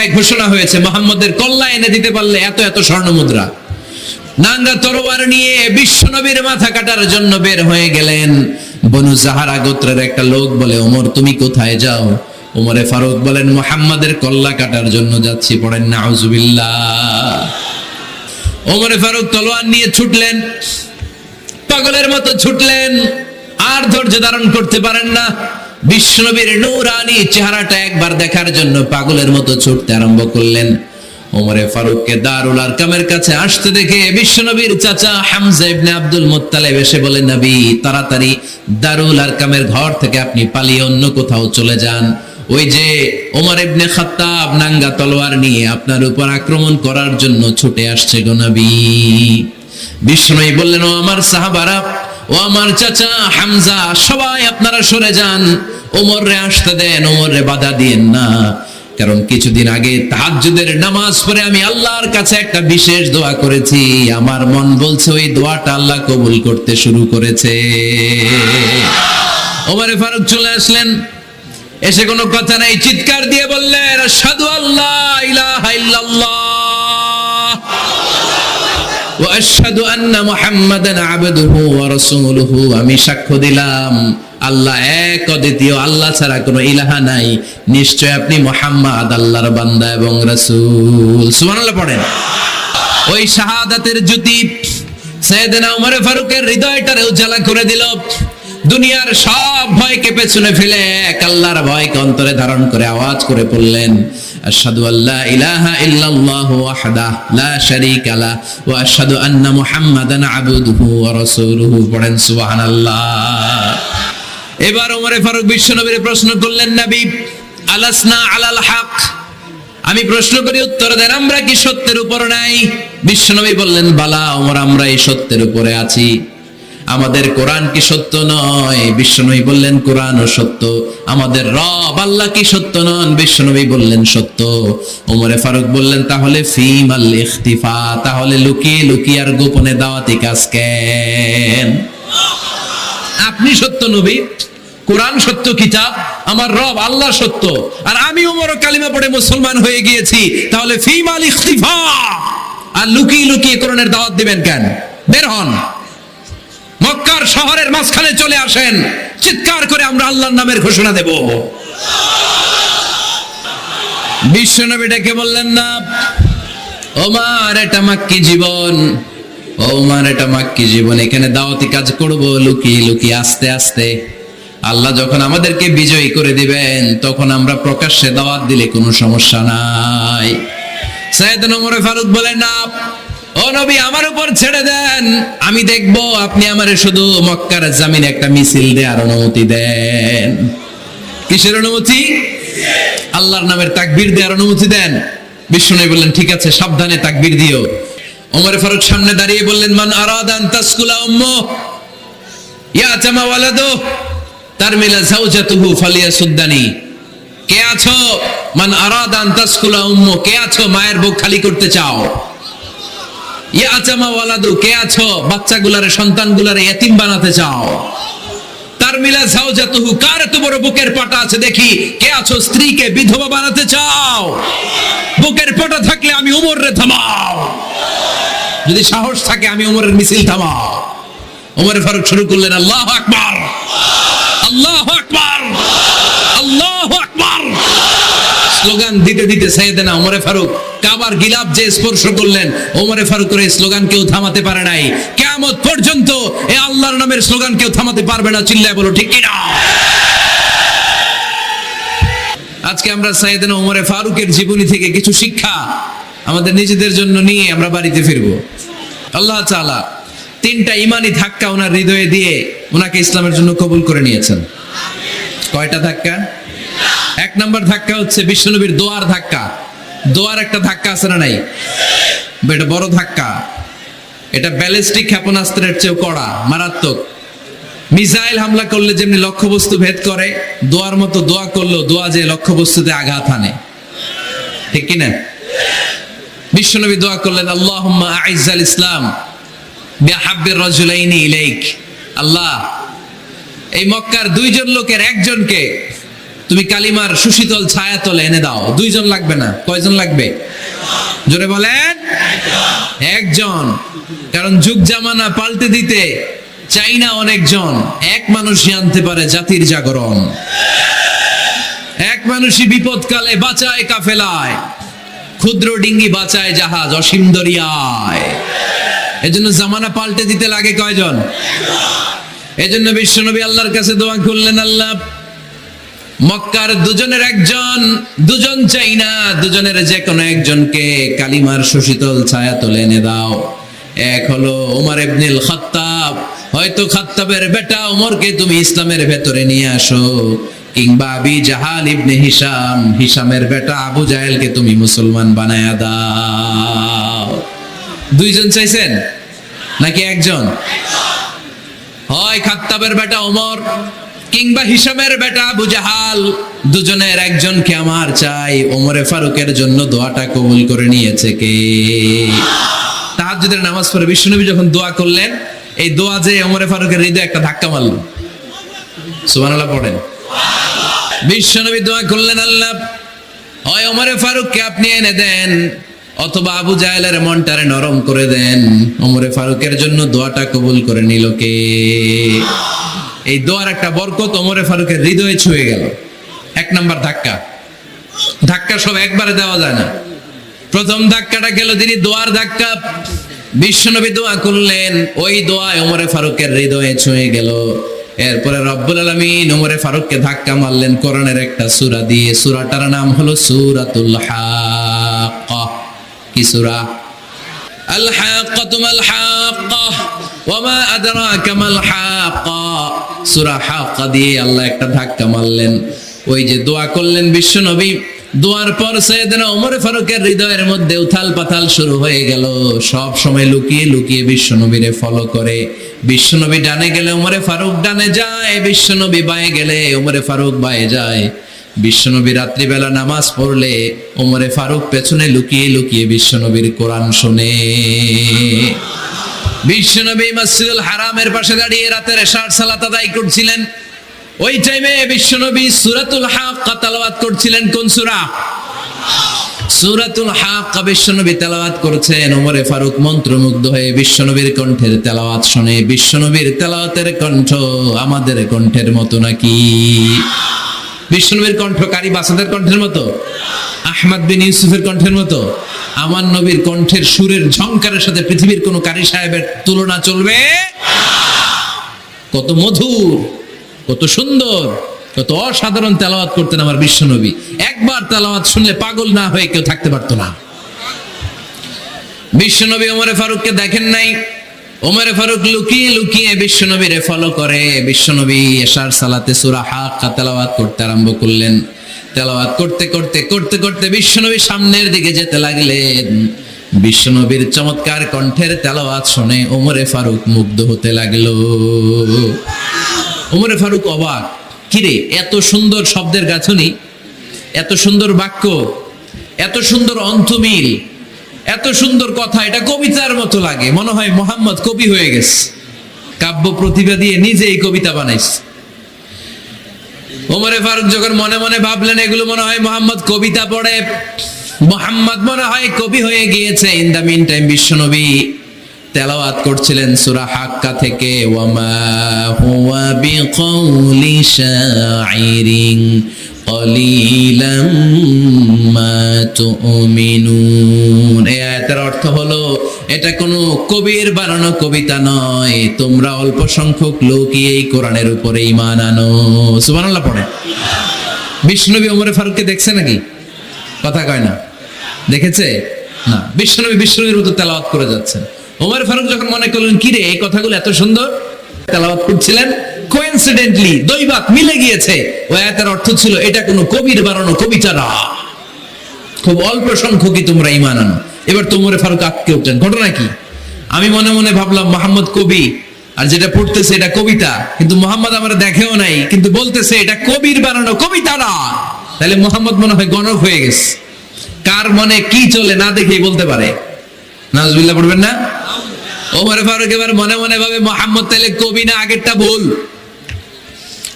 মক্কায় ঘোষণা হয়েছে মুহাম্মদের কল্লা এনে দিতে পারলে এত এত স্বর্ণ মুদ্রা। নাঙ্গা তরোয়ার নিয়ে বিশ্বনবীর মাথা কাটার জন্য বের হয়ে গেলেন। বনু জাহারা গোত্রের একটা লোক বলে, ওমর তুমি কোথায় যাও? ওমরে ফারুক বলেন, মুহাম্মাদের কল্লা কাটার জন্য যাচ্ছি। পড়েন নাউজুবিল্লাহ। ওমরে ফারুক তলোয়ার নিয়ে ছুটলেন, পাগলের মতো ছুটলেন, আর ধৈর্য ধারণ করতে পারেন না। বিশ্বনবীর নূরানী চেহারাটা একবার দেখার জন্য পাগলের মতো ছুটতে আরম্ভ করলেন। ওমরে ফারুককে দারুল আরকামের কাছে আসতে দেখে বিশ্বনবীর চাচা হামজা ইবনে আব্দুল মুত্তালিব এসে বলেন, নবী তাড়াতাড়ি দারুল আরকামের ঘর থেকে আপনি পালিয়ে অন্য কোথাও চলে যান। ওই যে ওমর ইবনে খাত্তাব নাঙ্গা তলোয়ার নিয়ে আপনার উপর আক্রমণ করার জন্য ছুটে আসছে গো নবী। বিশ্বনবী বললেন, ও আমার সাহাবারা, ও আমার চাচা হামজা, সবাই আপনারা সরে যান, ওমরে আসতে দেন, ওমরে বাধা দিয়েন না। কারণ কিছুদিন আগে তাহাজ্জুদের নামাজ পড়ে আমি আল্লাহর কাছে একটা বিশেষ দোয়া করেছি, আমার মন বলছে ওই দোয়াটা আল্লাহ কবুল করতে শুরু করেছে। ওমরে ফারুক চলে আসলেন, এসে কোনো কথা নাই, চিৎকার দিয়ে বললেন, আশহাদু আল্লা ইলাহা ইল্লাল্লাহ ওয়া আশহাদু আন্না মুহাম্মাদান আবদুহু ওয়া রাসূলুহু। আমি সাক্ষ্য দিলাম আল্লাহ এক, অদ্বিতীয়, আল্লাহ ছাড়া কোনো ইলাহা নাই, নিশ্চয় আপনি মুহাম্মদ আল্লাহর বান্দা এবং রাসূল। সুবহানাল্লাহ পড়েন। ওই শাহাদাতের জ্যোতি সাইয়েদনা ওমর ফারুকের হৃদয়টারে উজালা করে দিল। দুনিয়ার সব ভয়কে পেছনে ফেলে এক আল্লাহর ভয়কে অন্তরে ধারণ করে আওয়াজ করে পড়লেন, আশহাদু আল্লা ইলাহা ইল্লাল্লাহু ওয়াহদাহু লা শারীকা লাহু ওয়া আশহাদু আন্না মুহাম্মাদান আবদুহু ওয়া রাসূলুহু। পড়েন সুবহানাল্লাহ। এবার ওমরে ফারুক বিশ্বনবীর প্রশ্ন করলেন, নবী আলাসনা আলাল হক, আমি প্রশ্ন করি উত্তর দেন, আমরা কি সত্যের উপর নাই? বিশ্বনবী বললেন, বালা ওমর, আমরা এই সত্যের উপরে আছি। আমাদের কোরআন কি সত্য নয়? বিশ্বনবী বললেন, কোরআনও সত্য। আমাদের রব আল্লাহ কি সত্য নন? বিশ্বনবী বললেন, সত্য। ওমরে ফারুক বললেন, তাহলে ফিমাল ইখতিফা, তাহলে লুকিয়ে লুকিয়ে আর গোপনে দাওয়াতি কাজ কেন? আপনি সত্য নবী, কোরআন সত্য কিতাব, আমার রব আল্লাহ সত্য, আর আমি ওমর কালিমা পড়ে মুসলমান হয়ে গিয়েছি, তাহলে ফিমাল ইখতিফা, আর লুকিয়ে লুকিয়ে কোরআনের দাওয়াত দিবেন কেন? বের হন, মক্কার শহরের মাঝখানে চলে আসেন, চিৎকার করে আমরা আল্লাহর নামের ঘোষণা দেব। বিশ্বনবী ডেকে বললেন, না ওমর, এটা মাক্কি জীবন, ওমর এটা মাক্কি জীবন, এখানে দাওয়াতি কাজ করব লুকিয়ে লুকিয়ে আস্তে আস্তে। আল্লাহ যখন আমাদেরকে বিজয়ী করে দিবেন তখন আমরা প্রকাশ্যে দাওয়াত দিলে কোনো সমস্যা নাই। সাইয়েদনা ওমর ফারুক বলেন, না ও নবী, আমার উপর ছেড়ে দেন, আমি দেখব আপনি আমারে শুধু মক্কার জমিনে একটা মিছিল দেওয়ার অনুমতি দেন। কিসের অনুমতি? আল্লাহর নামের তাকবীর দেওয়ার অনুমতি দেন। বিশ্বনবী বললেন, ঠিক আছে, সাবধানে তাকবীর দিও। ওমর ফারুক সামনে দাঁড়িয়ে বললেন, মান আরাদা আন তাসকুলা উম্মু ইয়াতামা ওয়ালাদু তারমিলা যাওজাতুহু ফালিয়াসুদ্দানি। কে আছো? মান আরাদা আন তাসকুলা উম্মু, কে আছো মায়ের বুক খালি করতে চাও? ইয়াতামা ওয়ালাদু, কে আছো বাচ্চাগুলারে, সন্তানগুলারে ইতিম বানাতে চাও? তারমিলা যাওজাতুহু, কার এত বড় বুকের পাটা আছে দেখি, কে আছো স্ত্রীকে বিধবা বানাতে চাও? বুকের পাটা থাকলে আমি ওমরে থামাও, যদি সাহস থাকে আমি ওমরের মিছিল থামাও। ওমর ফারুক শুরু করলেন, আল্লাহু আকবার, আল্লাহু আকবার, আল্লাহু আকবার। স্লোগান দিতে দিতে সাইয়েদনা ওমর ফারুক কাবার গিলাফ যে স্পর্শ করলেন, ওমর ফারুকের এই স্লোগান কেউ থামাতে পারে নাই। কিয়ামত পর্যন্ত এই আল্লাহর নামের স্লোগান কেউ থামাতে পারবে না। চিল্লায় বলো ঠিক কিনা? আজকে আমরা সাইয়েদনা ওমর ফারুকের জীবনী থেকে কিছু শিক্ষা আমাদের নিজেদের জন্য নিয়ে আমরা বাড়িতে ফিরবো। আল্লাহ তাআলা তিনটা ইমানি ধাক্কা ওনার হৃদয়ে দিয়ে ওনাকে ইসলামের জন্য কবুল করে নিয়েছেন। কয়টা ধাক্কা? এক নম্বর ধাক্কা হচ্ছে বিশ্বনবীর দোয়ার ধাক্কা। দোয়ার একটা ধাক্কা আছে না নাই? এটা বড় ধাক্কা, এটা ব্যালিস্টিক ক্ষেপণাস্ত্রের চেয়েও কড়া, মারাত্মক। মিসাইল হামলা করলে যেমনি লক্ষ্যবস্তু ভেদ করে, দোয়ার মতো দোয়া করলেও দোয়া যে লক্ষ্যবস্তুতে আঘাত হানে, ঠিক কিনা? বিশ্বনবী দোয়া করলেন, আল্লাহুম্মা আইজ্জাল ইসলাম বিহাব্বির রাজুলাইনি ইলাইক। আল্লাহ, এই মক্কার দুইজন লোকের একজনকে তুমি কালিমার সুশীতল ছায়াতলে এনে দাও। দুইজন লাগবে না, কয়জন লাগবে? জোরে বলেন, একজন। কারণ যুগ জামানা পাল্টে দিতে চাই না অনেকজন, এক মানুষই আনতে পারে জাতির জাগরণ। এক মানুষই বিপদকালে বাঁচায় কাফেলায়, ক্ষুদ্র ডিঙ্গি বাঁচায় জাহাজ অসীম দরিয়ায়। এজন্য জামানা পাল্টে দিতে লাগে কয়জন? এজন্য বিশ্বনবী আল্লাহর কাছে দোয়া করলেন, আল্লাহ মক্কার দুজনের একজন, দুজন চাই না, দুজনের যে কোনো একজনকে কালিমার সুশীতল ছায়া তোলে এনে দাও। এক হলো ওমর ইবনুল খাত্তাব, হয়তো খাত্তাবের বেটা ওমরকে তুমি ইসলামের ভেতরে নিয়ে আসো, কিংবা আবি জাহাল ইবনে হিশাম, হিশামের বেটা আবু জাহেলকে তুমি মুসলমান বানায়া দাও। দুইজন চাইছেন নাকি একজন? হয় খাত্তাবের বেটা ওমর কিংবা হিশামের বেটা আবু জাহাল, দুজনের একজনকে আমার চাই। ওমরে ফারুকের জন্য দোয়াটা কবুল করে নিয়েছে কে? তাহাজ্জুদের নামাজ পড়ে বিশ্বনবী যখন দোয়া করলেন, এই দোয়া যে ওমরে ফারুকের হৃদয়ে একটা ধাক্কা মারল। সুবহানাল্লাহ পড়েন। বিশ্বনবী দোয়া করলেন, আল্লাহ হয় ওমরে ফারুককে আপনি এনে দেন, অথবা আবু জাহেলের মনটারে নরম করে দেন। ওমরে ফারুকের জন্য দোয়াটা কবুল করে নিল কে? এই দোয়ার একটা বরকত ওমরে ফারুকের হৃদয়ে ছুঁয়ে গেল। এক নাম্বার ধাক্কা। ধাক্কা সব একবারে দেওয়া যায় না। প্রথম ধাক্কাটা গেল তিনি দোয়ার ধাক্কা। বিশ্বনবী দোয়া করলেন, ওই দোয়ায় ওমরে ফারুকের হৃদয়ে ছুঁয়ে গেল। এরপরে রব্বুল আলামিন ওমরে ফারুককে ধাক্কা মারলেন কোরআনের একটা সূরা দিয়ে। সূরাটার নাম হলো সূরাতুল হাক্কা। কি সূরা? আল হাক্কাতু মাল হাক্কা ওয়া মা আদরাকা মাল হাক্কা। সূরা হাক্কা দিয়ে আল্লাহ একটা ধাক্কা মারলেন। ওই যে দোয়া করলেন বিশ্বনবী, দোয়ার পর সাইয়েদনা ওমর ফারুকের হৃদয়ের মধ্যে উথাল পাথাল শুরু হয়ে গেল। সব সময় লুকিয়ে লুকিয়ে বিশ্বনবীরে ফলো করে। বিশ্বনবী ডানে গেলে ওমরে ফারুক ডানে যায়, বিশ্বনবী বায়ে গেলে ওমরে ফারুক বায়ে যায়। বিশ্বনবী রাত্রিবেলা নামাজ পড়লে ওমরে ফারুক পেছনে লুকিয়ে লুকিয়ে বিশ্বনবীর কোরআন শুনে। বিশ্বনবী মসজিদুল হারামের পাশে দাঁড়িয়ে রাতের এশার সালাত আদায় করছিলেন। ওই টাইমে বিশ্বনবী সূরাতুল হাক্কা তেলাওয়াত করছিলেন। কোন সূরা? সূরাতুল হাক্কা বিশ্বনবী তেলাওয়াত করছেন। ওমরে ফারুক মন্ত্রমুগ্ধ হয়ে বিশ্বনবীর কণ্ঠের তেলাওয়াত শুনে। বিশ্বনবীর তেলাওয়াতের কণ্ঠ আমাদের কণ্ঠের মতো নাকি? বিশ্বনবীর কণ্ঠ কারি বাসাদের কণ্ঠের মতো? আহমদ বিন ইউসুফের কণ্ঠের মতো? আমার নবীর কণ্ঠের সুরের ঝংকারের সাথে পৃথিবীর কোন কারি সাহেবের তুলনা চলবে? কত মধুর, কত সুন্দর, কত অসাধারণ তেলাওয়াত করতেন আমার বিশ্বনবী। একবার তেলাওয়াত শুনলে পাগল না হয়ে কেউ থাকতে পারতো না। বিশ্বনবী ওমরে ফারুককে দেখেন নাই। ওমরে ফারুক লুকিয়ে লুকিয়ে বিশ্বনবীরে ফলো করে। বিশ্বনবী এশার সালাতে সূরা হাক্কা তেলাওয়াত করতে আরম্ভ করলেন। তেলাওয়াত করতে করতে করতে করতে বিশ্বনবী সামনের দিকে যেতে লাগলেন। বিশ্বনবীর চমৎকার কণ্ঠের তেলাওয়াত শুনে ওমরে ফারুক মুগ্ধ হতে লাগলো। ওমরে ফারুক অবাক, কিরে এত সুন্দর শব্দের গাঁথনি, এত সুন্দর বাক্য, এত সুন্দর অন্তমিল, এত সুন্দর কথা, এটা কবিতার মতো লাগে। মনে হয় মোহাম্মদ কবি হয়ে গেছে, কাব্য প্রতিভা দিয়ে নিজেই কবিতা বানাইছে। ওমরে ফারুক যখন মনে মনে ভাবলেন এগুলো মনে হয় মোহাম্মদ কবিতা পড়ে, মোহাম্মদ মনে হয় কবি হয়ে গিয়েছে। ইন দা মিন টাইম বিশ্বনবী তেলাওয়াত করছিলেন সূরা হাক্কা থেকে, ওয়ামা হুয়া বিকাউলি শাইরিন কলিলাম মা তুমিনুন। এই আয়াতের অর্থ হলো এটা কোনো কবির বানানো কবিতা নয়, তোমরা অল্প সংখ্যক লোকই এই কোরআনের উপরে ঈমান আনো। সুবহানাল্লাহ পড়ে। বিশ্বনবী ওমরে ফারুককে দেখছে নাকি? কথা কয় না, দেখেছে না? বিশ্বনবীর মতো তেলাওয়াত করে যাচ্ছেন। ওমর ফারুক যখন মনে করলেন কিরে এই কথাগুলো এত সুন্দর, তেলাওয়াত করছিলেন, কোইন্সিডেন্টলি দৈবাত মিলে গিয়েছে। ওই আয়াতের অর্থ ছিল এটা কোনো কবির বানানো কবিতা না, খুব অল্প সংখ্যকই তোমরা ঈমান আনো। এবার তো ওমর ফারুক আটকে উঠলেন, ঘটনা কি? আমি মনে মনে ভাবলাম মোহাম্মদ কবি, আর যেটা পড়তেছে এটা কবিতা, কিন্তু মোহাম্মদ আমরা দেখেও নাই, কিন্তু বলতেছে এটা কবির বানানো কবিতা না। তাহলে মোহাম্মদ মনে হয় গণক হয়ে গেছে। কার মনে কি চলে না দেখেই বলতে পারে। নাউজুবিল্লাহ পড়বেন না? ওমর ফারুক এবার মনে মনে ভাবে মোহাম্মদ তাহলে কবি না, আগেরটা ভুল।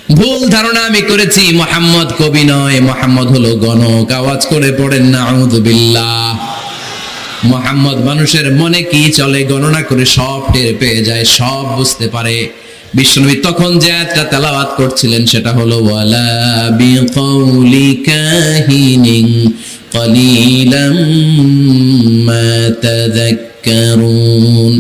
ভুল ধারণা আমি করেছি মুহাম্মদ কবি নয়, মুহাম্মদ হলো গণক। আওয়াজ করে পড়েন নাউযুবিল্লাহ। মুহাম্মদ মানুষের মনে কি চলে গণনা করে সব টের পেয়ে যায়, সব বুঝতে পারে। বিশ্বনবী তখন যে আয়াতটা তেলাওয়াত করছিলেন সেটা হলো ওয়ালা বিকাউলি কাহিনিন কলিলাম মা তাযাক্কারুন।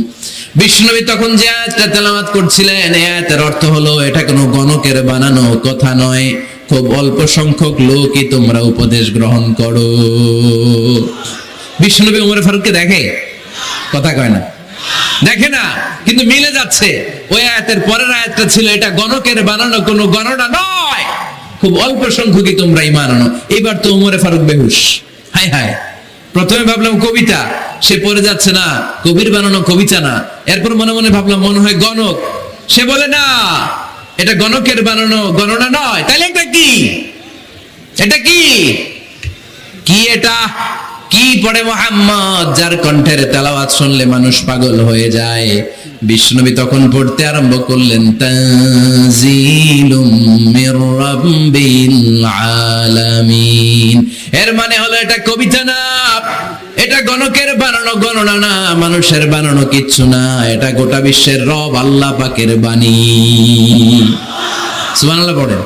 বিশ্বনবী তখন যে আয়াতটা তেলাওয়াত করছিলেন এই আয়াতের অর্থ হলো এটা কোনো গণকের বানানো কথা নয়, খুব অল্প সংখ্যক লোকই তোমরা উপদেশ গ্রহণ করো। বিশ্বনবী ওমর ফারুককে দেখে? কথা কয় না, দেখে না, কিন্তু মিলে যাচ্ছে। ওই আয়াতের পরের আয়াতটা ছিল এটা গণকের বানানো কোনো গণনা নয়, খুব অল্প সংখ্যকই তোমরা ঈমান আনো। এবার তো ওমর ফারুক বেহুশ। হায় হায়, প্রথমে ভাবলাম কবিতা, সে পড়ে যাচ্ছে না, কবির বানানো কবিতা না। এরপর মনে মনে ভাবলাম মনে হয় গণক, সে বলে না এটা গণকের বানানো গণনা নয়। তাহলে এটা কি? এটা কি? কি এটা? কি পড়ে মুহাম্মদ, যার কণ্ঠের তেলাওয়াত শুনলে মানুষ পাগল হয়ে যায়। বিশ্বনবী তখন পড়তে আরম্ভ করলেন তানজিলুম মির রাব্বিল আলামিন। এর মানে হলো এটা কবিতা না, এটা গণকের বানানো গণনা না, মানুষের বানানো কিচ্ছু না, এটা গোটা বিশ্বের রব আল্লাহ পাকের বাণী। সুবহানাল্লাহ পড়েন।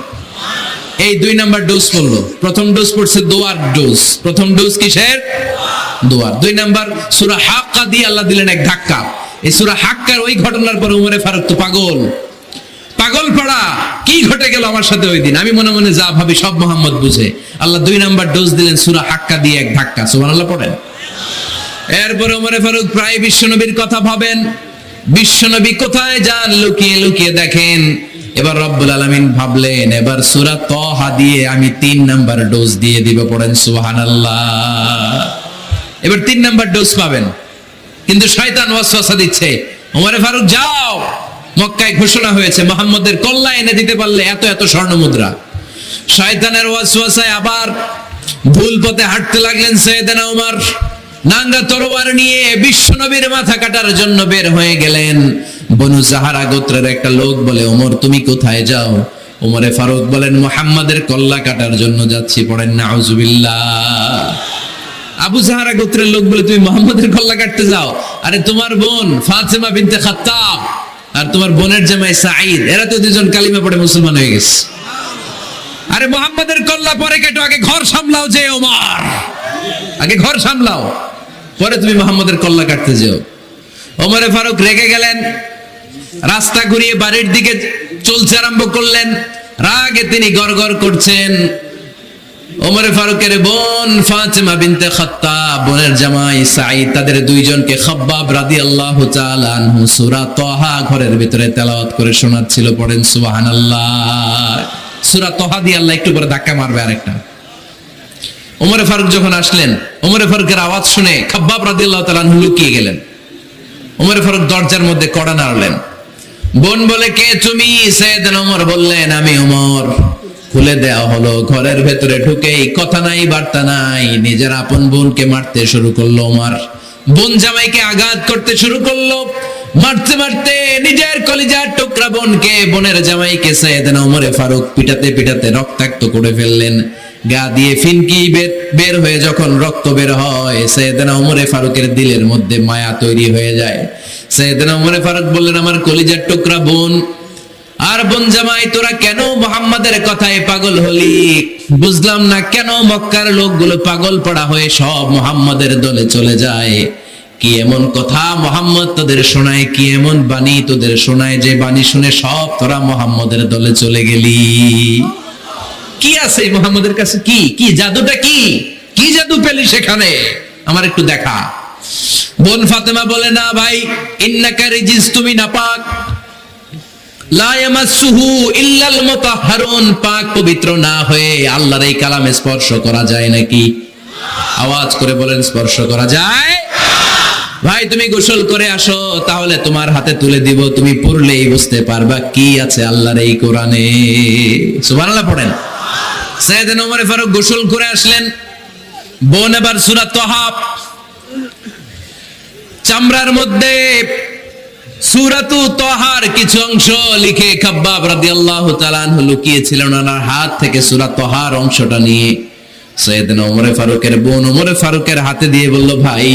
এই 2 নাম্বার ডোজ পড়লো। প্রথম ডোজ পড়ছে দোয়ার ডোজ। প্রথম ডোজ কিসের? দোয়ার। 2 নাম্বার সূরা হাক্কা দিয়ে আল্লাহ দিলেন এক ধাক্কা। এই সূরা হাক্কার ওই ঘটনার পর ওমরে ফারুক তো পাগল, পাগল পড়া। কি ঘটে গেল আমার সাথে ওই দিন? আমি মনে মনে যা ভাবি সব মোহাম্মদ বুঝে। আল্লাহ 2 নাম্বার ডোজ দিলেন সূরা হাক্কা দিয়ে এক ধাক্কা। সুবহানাল্লাহ পড়েন। এরপর ওমরে ফারুক প্রায় বিশ্বনবীর কথা ভাবেন, বিশ্বনবী কোথায় যান লুকিয়ে লুকিয়ে দেখেন। এবার রব্বুল আলামিন ভাবলেন এবার সূরা তাহা দিয়ে আমি 3 নাম্বার ডোজ দিয়ে দিব। পড়েন সুবহানাল্লাহ। এবার 3 নাম্বার ডোজ পাবেন, কিন্তু শয়তান ওয়াসওয়াসা দিচ্ছে, ওমরে ফারুক যাও, মক্কায় ঘোষণা হয়েছে মুহাম্মদের কল্লা এনে দিতে পারলে এত এত স্বর্ণ মুদ্রা। শয়তানের ওয়াসওয়াসায় আবার ভুল পথে হাঁটতে লাগলেন সাইয়েদনা ওমর। নাঙ্গা তরবার নিয়ে বিশ্বনবীর মাথা কাটার জন্য বের হয়ে গেলেন। বনু জাহারা গোত্রের একটা লোক বলে ওমর তুমি কোথায় যাও? ওমরে ফারুক বলেন মুহাম্মাদের কল্লা কাটার জন্য যাচ্ছি। পড়েন নাউযুবিল্লাহ। আবু জাহারা গোত্রের লোক বলে তুমি মুহাম্মাদের কল্লা কাটতে যাও? আরে তোমার বোন ফাতেমা বিনতে খাত্তাব আর তোমার বোনের জামাই সাঈদ, এরা তো দুজন কালিমা পড়ে মুসলমান হয়ে গেছে। আরে মুহাম্মাদের কল্লা পরে কেটো, আগে ঘর সামলাও। যে ওমর আগে ঘর সামলাও, পরে তুমি মুহাম্মাদের কল্লা কাটতে যাও। ওমরে ফারুক রেগে গেলেন, রাস্তা ঘুরিয়ে বাড়ির দিকে চলতে আরম্ভ করলেন। রাগে তিনি গড়গড় করছেন। ওমরে ফারুকের বোন ফাতেমা বিনতে খাত্তাব, বোনের জামাই সাঈদ, তাদের 2 জনকে খাব্বাব রাদিয়াল্লাহু তাআলা আনহু সূরা তাহা ঘরের ভিতরে তেলাওয়াত করে শোনাচ্ছিল। পড়েন সুবহানাল্লাহ। সূরা তাহা দিয়ে আল্লাহ একটু পরে ধাক্কা মারবে আরেকটা। ওমরে ফারুক যখন আসলেন, ওমরে ফারুকের আওয়াজ শুনে খাব্বাব রাদিয়াল্লাহু তাআলা আনহু লুকিয়ে গেলেন। ওমরে ফারুক দরজার মধ্যে কড়া নাড়লেন। বোন বলে কে তুমি? সাইয়েদনা ওমর বললেন আমি ওমর। খুলে দেওয়া হলো। ঘরের ভেতরে ঢুকেই কথা নাই বার্তা নাই, নিজের আপন বোনকে মারতে শুরু করলো ওমর। বোন জামাইকে আঘাত করতে শুরু করলো। মারতে মারতে নিজের কলিজার টুকরা বোনকে, বোনের জামাইকে সাইয়েদনা ওমরে ফারুক পিটাতে পিটাতে রক্তাক্ত করে ফেললেন। গা দিয়ে ফিনকি বের হয়ে যখন রক্ত বের হয়, সাইয়েদনা ওমরে ফারুকের দিলের মধ্যে মায়া তৈরি হয়ে যায়। সাইয়েদনা ওমরে ফারুক বললেন আমার কলিজার টুকরা বোন আর বোন জামাই, তোরা কেন মুহাম্মাদের কথায় পাগল হলি? বুঝলাম না কেন মক্কার লোকগুলো পাগল পড়া হয়ে সব মুহাম্মাদের দলে চলে যায়। কি এমন কথা মুহাম্মদ তোদের শোনায়, কি এমন বাণী তোদের শোনায় যে বাণী শুনে সব তোরা মুহাম্মাদের দলে চলে গেলি? কি আছে মুহাম্মাদের কাছে? কি কি জাদুটা? কি কি জাদু পেলি সেখানে? আমার একটু দেখা। বোন ফাতেমা বলে না ভাই, ইন্নাকা রিজিস, তুমি নাপাক। লা ইয়ামাসসুহু ইল্লাল মুতাহহারুন, পাক পবিত্র না হয়ে আল্লাহর এই কালামে স্পর্শ করা যায় নাকি? আওয়াজ করে বলেন স্পর্শ করা যায়? ভাই তুমি গোসল করে আসো, তাহলে তোমার হাতে তুলে দিব, তুমি পড়লেই বুঝতে পারবা কি আছে আল্লাহর এই কোরআনে। সুবহানাল্লাহ পড়েন। সাইয়েদনা ওমর ফারুক গোসল করে আসলেন। বোন এবার সূরা তাহা চামড়ার মধ্যে সূরাতু তাহার কিছু অংশ লিখে খাব্বাব রাদিয়াল্লাহু তাআলা আনহু লুকিয়েছিলেন ওনার হাত থেকে। সূরা তাহার অংশটা নিয়ে সাইয়েদনা ওমর ফারুকের বোন ওমর ফারুকের হাতে দিয়ে বলল, ভাই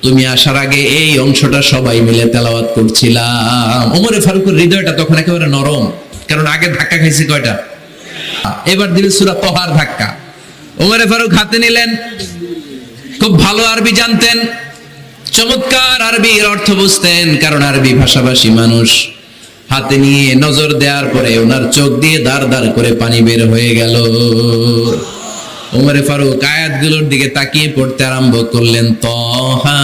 তুমি আসার আগে এই অংশটা সবাই মিলে তেলাওয়াত করছিলাম। ওমর ফারুকের হৃদয়টা তখন একেবারে নরম, কারণ আগে ধাক্কা খাইছে কয়টা, এবার দিবে সূরা তাহার ধাক্কা। ওমর ফারুক হাতে নিলেন, খুব ভালো আরবি জানতেন, চমৎকার আরবির অর্থ বুঝতেন, কারণ আরবি ভাষাভাষী মানুষ। হাতে নিয়ে নজর দেওয়ার পরে ওনার চোখ দিয়ে দাঁড় দাঁড় করে পানি বের হয়ে গেল। ওমর ফারুক আয়াতগুলোর দিকে তাকিয়ে পড়তে আরম্ভ করলেন, তাহা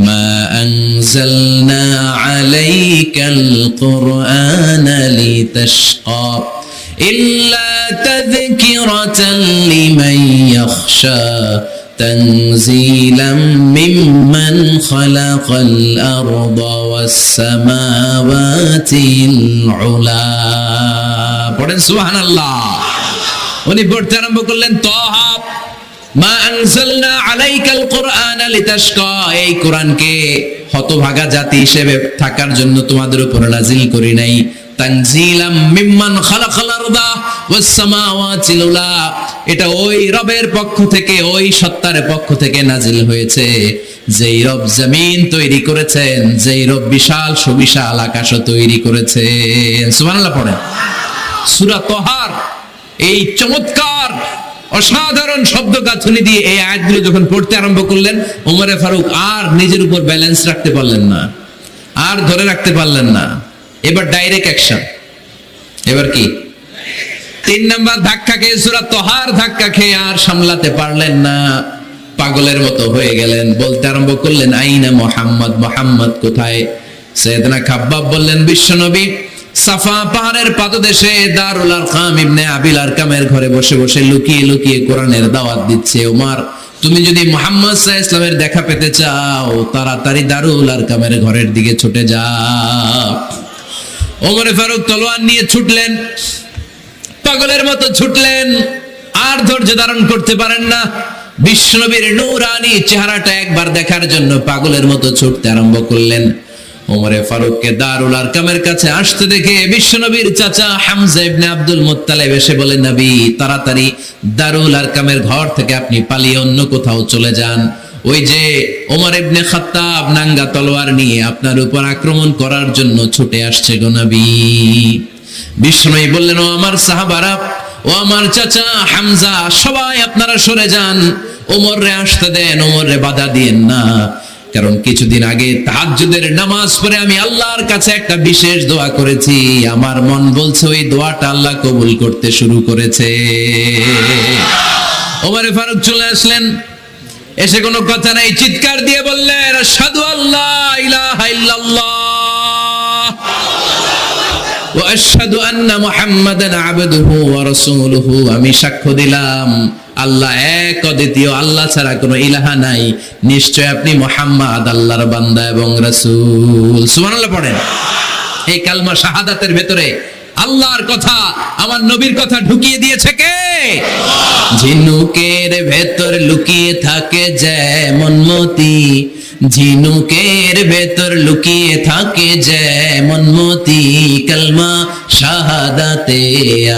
মা আনজালনা আলাইকাল কুরআনা লিতাশকা ইল্লা তাযকিরাতান লিমান ইয়াখশা تنزيلا ممن خلق الأرض والسماوات العلا পড়েন সুবহানাল্লাহ। উনি পড়তে আরম্ভ করলেন, তাহা মা আনজালনা আলাইকাল কুরআনা লিতাশকা, এই কোরআনকে হতভাগা জাতি হিসেবে থাকার জন্য তোমাদের উপর নাজিল করি নাই। তানজিলাম মিম্মান খালাকাল আরদা ওয়াস সামাওয়াতিল উলা, এটা ওই রবের পক্ষ থেকে, ওই সত্তার পক্ষ থেকে নাজিল হয়েছে, যেই রব জমিন তৈরি করেছেন, যেই রব বিশাল সুবিশাল আকাশও তৈরি করেছেন। সুবহানাল্লাহ পড়েন। সূরা তাহার এই চমৎকার অসাধারণ শব্দ গাঁথনি দিয়ে এই আয়াতগুলো যখন পড়তে আরম্ভ করলেন, ওমর ফারুক আর নিজের উপর ব্যালেন্স রাখতে পারলেন না, আর ধরে রাখতে পারলেন না। এবার ডাইরেক্ট অ্যাকশন। এবার কি 3 নাম্বার ধাক্কা খেয়ে, সূরা তাহার ধাক্কা খেয়ে আর সামলাতে পারলেন না, পাগলের মতো হয়ে গেলেন। বলতে আরম্ভ করলেন, আইনা মুহাম্মদ, মুহাম্মদ কোথায়? সাইয়েদনা খাব্বাব বললেন, বিশ্বনবী সাফা পাহাড়ের পাদদেশে দারুল আরকাম ইবনে আবিল আরকামের ঘরে বসে বসে লুকিয়ে লুকিয়ে কোরআনের দাওয়াত দিচ্ছে। ওমর, তুমি যদি মুহাম্মদ সাল্লাল্লাহু আলাইহি ওয়াসাল্লামের দেখা পেতে চাও, তাড়াতাড়ি দারুল আরকামের ঘরের দিকে ছুটে যাও। ওমর ফারুক তলোয়ার নিয়ে ছুটলেন, পাগলের মতো ছুটলেন, আর ধৈর্য ধারণ করতে পারেন না। বিশ্বনবীর নূরানী চেহারাটা একবার দেখার জন্য পাগলের মতো ছুটতে আরম্ভ করলেন। ওমর ফারুককে দারুল আরকামের কাছে আসতে দেখে বিশ্বনবীর চাচা হামজা ইবনে আব্দুল মুত্তালিব এসে বলেন, নবী তাড়াতাড়ি দারুল আরকামের ঘর থেকে আপনি পালিয়ে অন্য কোথাও চলে যান। ওই যে ওমর ইবনে খাত্তাব নাঙ্গা তলোয়ার নিয়ে আপনার উপর আক্রমণ করার জন্য ছুটে আসছে গো নবী। বিশ্বনবী বললেন, ও আমার সাহাবারা, ও আমার চাচা হামজা, সবাই আপনারা সরে যান, ওমররে আসতে দেন, ওমররে বাধা দিয়েন না। কারণ কিছুদিন আগে তাহাজ্জুদের নামাজ পড়ে আমি আল্লাহর কাছে একটা বিশেষ দোয়া করেছি, আমার মন বলছে ওই দোয়াটা আল্লাহ কবুল করতে শুরু করেছে। ওমর ফারুক চলে আসলেন, এসে কোনো কথা নাই, চিৎকার দিয়ে বললেন, আশহাদু আল্লা ইলাহা ইল্লাল্লাহ ওয়া আশহাদু আন্না মুহাম্মাদান আবদুহু ওয়া রাসূলুহু, আমি সাক্ষ্য দিলাম আল্লাহ এক, অদ্বিতীয়, আল্লাহ ছাড়া কোনো ইলাহা নাই, নিশ্চয় আপনি মুহাম্মদ আল্লাহর বান্দা এবং রাসূল। সুবহানাল্লাহ পড়েন। এই কালমা শাহাদাতের ভেতরে আল্লাহর কথা, আমার নবীর কথা ঢুকিয়ে দিয়েছে কে? ঝিনুকের ভেতর লুকিয়ে থাকে যেমন মতি, ঝিনুকের ভেতর লুকিয়ে থাকে যেমন মতি, কালমা শাহাদাতে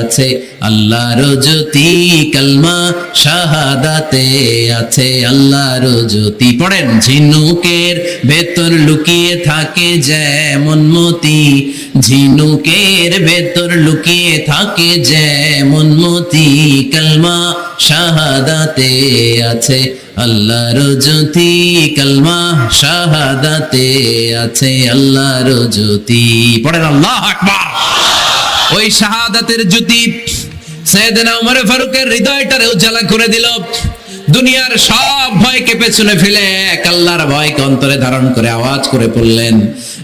আছে আল্লাহর জ্যোতি, কালমা শাহাদাতে আছে আল্লাহর জ্যোতি। পড়েন, ঝিনুকের ভেতর লুকিয়ে থাকে যেমন মতি, ঝিনুকের ভেতর লুকিয়ে থাকে যেমন মতি, কালমা শাহাদাতে আছে আল্লাহর জ্যোতি, কালমা শাহাদাতে আছে আল্লাহর জ্যোতি। পড়েন আল্লাহু আকবার। ওই শাহাদাতের জ্যোতি সাইয়েদনা ওমর ফারুকের হৃদয়টারে উজালা করে দিল। দুনিয়ার সব ভয়কে পেছনে ফেলে এক আল্লাহর ভয়কে অন্তরে ধারণ করে আওয়াজ করে পড়লেন,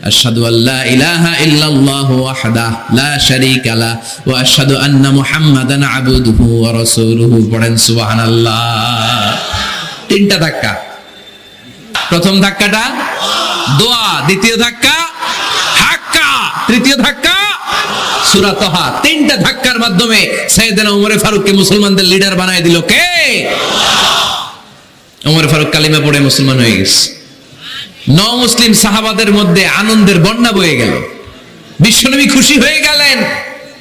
আশহাদু আল্লা ইলাহা ইল্লাল্লাহু ওয়াহদাহু লা শারীকা লা ওয়া আশহাদু আন্না মুহাম্মাদান আবদুহু ওয়া রাসূলুহু। পড়েন সুবহানাল্লাহ। 3টা ধাক্কা। প্রথম ধাক্কাটা দোয়া, দ্বিতীয় ধাক্কা হাক্কা, তৃতীয় ধাক্কা সূরা তাহা। 3টা ধাক্কার মাধ্যমে সাইয়েদনা ওমর ফারুককে মুসলমানদের লিডার বানায় দিল কে? ওমর ফারুক কালিমা পড়ে মুসলমান হয়ে গেছে। মুসলিম সাহাবাদের মধ্যে আনন্দের বন্যা বয়ে গেল। বিশ্বনবী খুশি হয়ে গেলেন,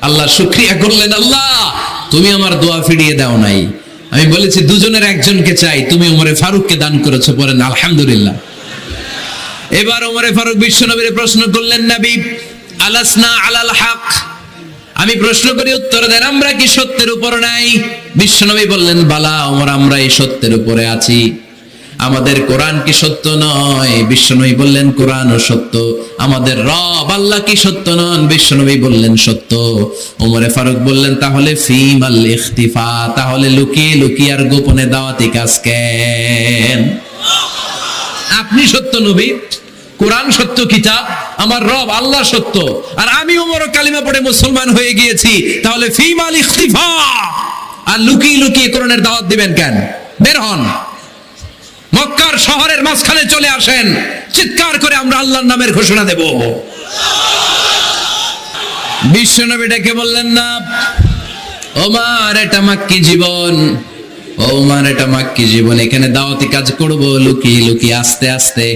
আল্লাহ শুকরিয়া করলেন, আল্লাহ তুমি আমার দোয়া ফিরিয়ে দাও নাই। আমি বলেছি দুজনের একজনকে চাই, তুমি ওমরে ফারুককে দান করেছো, বলেন আলহামদুলিল্লাহ। এবার ওমরে ফারুক বিশ্বনবীর প্রশ্ন করলেন, নবী আলাসনা আলাল হক, আমি প্রশ্ন করি উত্তর দেন, আমরা কি সত্যের উপর নাই? বিশ্বনবী বললেন, বালা ওমর, আমরা এই সত্যের উপরে আছি। আমাদের কোরআন কি সত্য নয়? বিশ্বনবী বললেন, কোরআনও সত্য। আমাদের রব আল্লাহ কি সত্য নন? বিশ্বনবী বললেন, সত্য। ওমরে ফারুক বললেন, তাহলে ফিমাল ইখতিফা, তাহলে লুকিয়ে লুকিয়ে আর গোপনে দাওয়াতি কাজ কেন? আপনি সত্য নবী, কোরআন সত্য কিতাব, আমার রব আল্লাহ সত্য, আর আমি ওমর কালিমা পড়ে মুসলমান হয়ে গিয়েছি, তাহলে ফিমাল ইখতিফা, আর লুকিয়ে লুকিয়ে কোরআনের দাওয়াত দিবেন কেন? বের হন, মক্কার শহরের মাঝখানে চলে আসেন, চিৎকার করে আমরা আল্লাহর নামের ঘোষণা দেব। বিশ্বনবী ডেকে বললেন, না ওমর, এটা মাক্কি জীবন, ওমর এটা মাক্কি জীবন, এখানে দাওয়াতি কাজ করব লুকিয়ে লুকিয়ে, আস্তে আস্তে।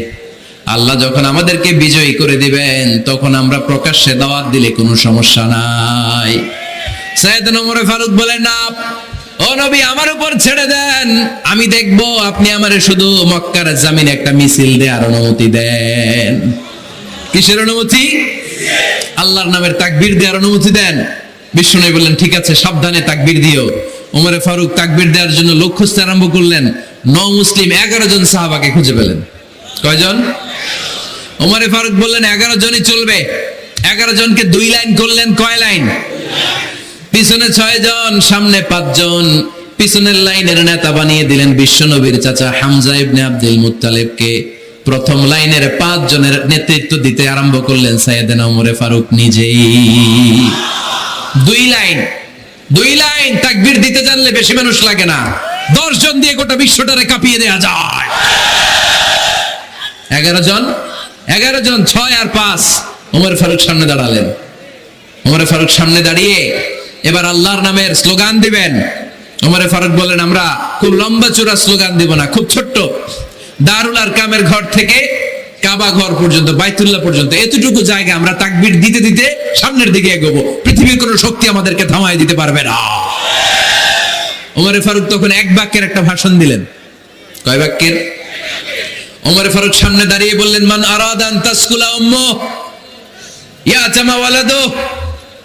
আল্লাহ যখন আমাদেরকে বিজয়ী করে দিবেন, তখন আমরা প্রকাশ্যে দাওয়াত দিলে কোনো সমস্যা নাই। সাইয়েদনা ওমর ফারুক বলেন, না ও নবী, আমার উপর ছেড়ে দেন, আমি দেখবো আপনি আমারে শুধু মক্কার জামিনে একটা মিছিল দেওয়ার অনুমতি দেন। কিসের অনুমতি? আল্লাহর নামের তাকবীর দেওয়ার অনুমতি দেন। বিশ্বনবী বললেন, ঠিক আছে, সাবধানে তাকবীর দিও। ওমরে ফারুক তাকবীর দেওয়ার জন্য লোক খুঁজতে আরম্ভ করলেন। মুসলিম 11 জন সাহাবাকে খুঁজে পেলেন। কয়জন? ওমরে ফারুক বললেন, 11 জনই চলবে। 11 জনকে 2 লাইন করলেন। কয় লাইন? পিছনে 6 জন, সামনে 5 জন। পিছনের লাইনের নেতা বানিয়ে দিলেন বিশ্বনবীর চাচা হামজা ইবনে আব্দুল মুত্তালিবকে। প্রথম লাইনের 5 জনের নেতৃত্ব দিতে আরম্ভ করলেন সাইয়েদনা ওমরে ফারুক নিজেই। 2 লাইন তাকবীর দিতে জানলে বেশি মানুষ লাগে না, 10 জন দিয়ে গোটা বিশ্বটারে কাঁপিয়ে দেয়া যায়। 11 জন, 6 আর 5। ওমর ফারুক সামনে দাঁড়ালেন। ওমর ফারুক সামনে দাঁড়িয়ে এবার আল্লাহর নামের স্লোগান দিবেন। ওমর ফারুক বলেন, আমরা খুব লম্বা চূড়া স্লোগান দিব না, খুব ছোট্ট, দারুল আরকামের ঘর থেকে কাবা ঘর পর্যন্ত, বাইতুল্লাহ পর্যন্ত, এতটুকু জায়গা আমরা তাকবীর দিতে দিতে সামনের দিকে এগোবো, পৃথিবীর কোনো শক্তি আমাদেরকে থামায় দিতে পারবে না। ওমর ফারুক তখন 1 বাক্যের একটা ভাষণ দিলেন। কয় বাক্যের? ওমর ফারুক সামনে দাঁড়িয়ে বললেন, মান আরাদা আন তাসকুলা উম্মু ইয়াতামা ওয়ালাদু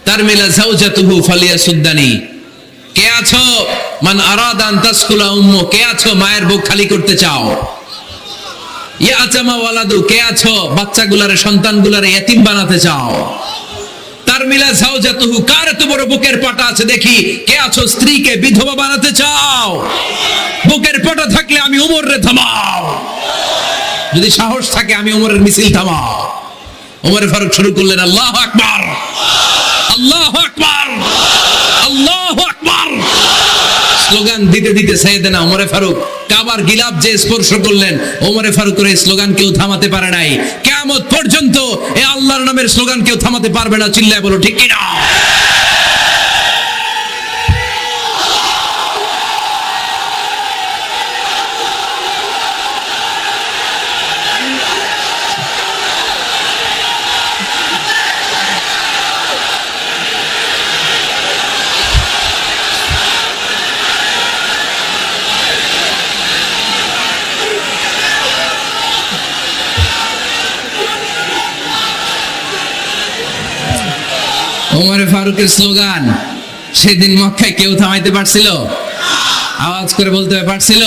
তারমিলা যাওজাতুহু ফালিয়াসুদ্দানি। কে আছো? মান আরাদা আন তাসকুলা উম্মু, কে আছো মায়ের বুক খালি করতে চাও? ইয়াতামা ওয়ালাদু, কে আছো বাচ্চাগুলারে, সন্তানগুলারে ইতিম বানাতে চাও? তারমিলা যাওজাতুহু, কার এত বড় বুকের পাটা আছে দেখি, কে আছো স্ত্রীকে বিধবা বানাতে চাও? বুকের পাটা থাকলে আমি ওমরে থামাও, যদি সাহস থাকে আমি ওমরের মিছিল থামাও। ওমর ফারুক শুরু করলেন, আল্লাহু আকবার, আল্লাহু আকবার, আল্লাহু আকবার। স্লোগান দিতে দিতে সাইয়েদনা ওমর ফারুক কাবার গিলাফ যে স্পর্শ করলেন, ওমর ফারুকের এই স্লোগান কেউ থামাতে পারে নাই। কিয়ামত পর্যন্ত এই আল্লাহর নামের স্লোগান কেউ থামাতে পারবে না। চিল্লায় বলো ঠিক কিনা? ওমর ফারুকের স্লোগান সেদিন মক্কায় কেউ থামাইতে পারছিল? আওয়াজ করে বলতে পারছিল?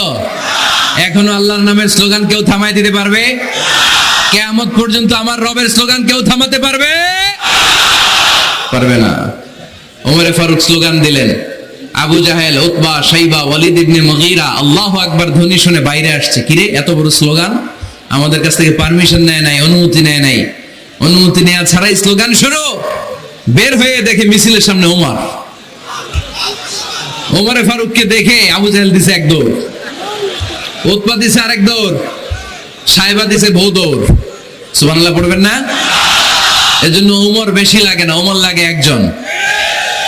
এখনো আল্লাহর নামের স্লোগান কেউ থামাই দিতে পারবে? কিয়ামত পর্যন্ত আমার রবের স্লোগান কেউ থামাতে পারবে? পারবে না। ওমর ফারুক স্লোগান দিলেন। আবু জাহেল, উতবা, শাইবা, ওয়ালিদ ইবনে মুগীরা আল্লাহু আকবার ধ্বনি শুনে বাইরে আসছে। কিরে, এত বড় স্লোগান, আমাদের কাছ থেকে পারমিশন নেয় নাই, অনুমতি নেয় নাই। অনুমতি নেওয়া ছাড়াই স্লোগান শুরু। বের হয়ে দেখে মিছিলের সামনে ওমর। ওমরে ফারুককে দেখে আবু জাহেল দিছে 1 দৌড়, উতবা দিছে আরেক দৌড়, শাইবা দিছে বহু দৌড়। সুবহানাল্লাহ পড়বেন না? এজন্য ওমর বেশি লাগে না, ওমর লাগে 1 জন।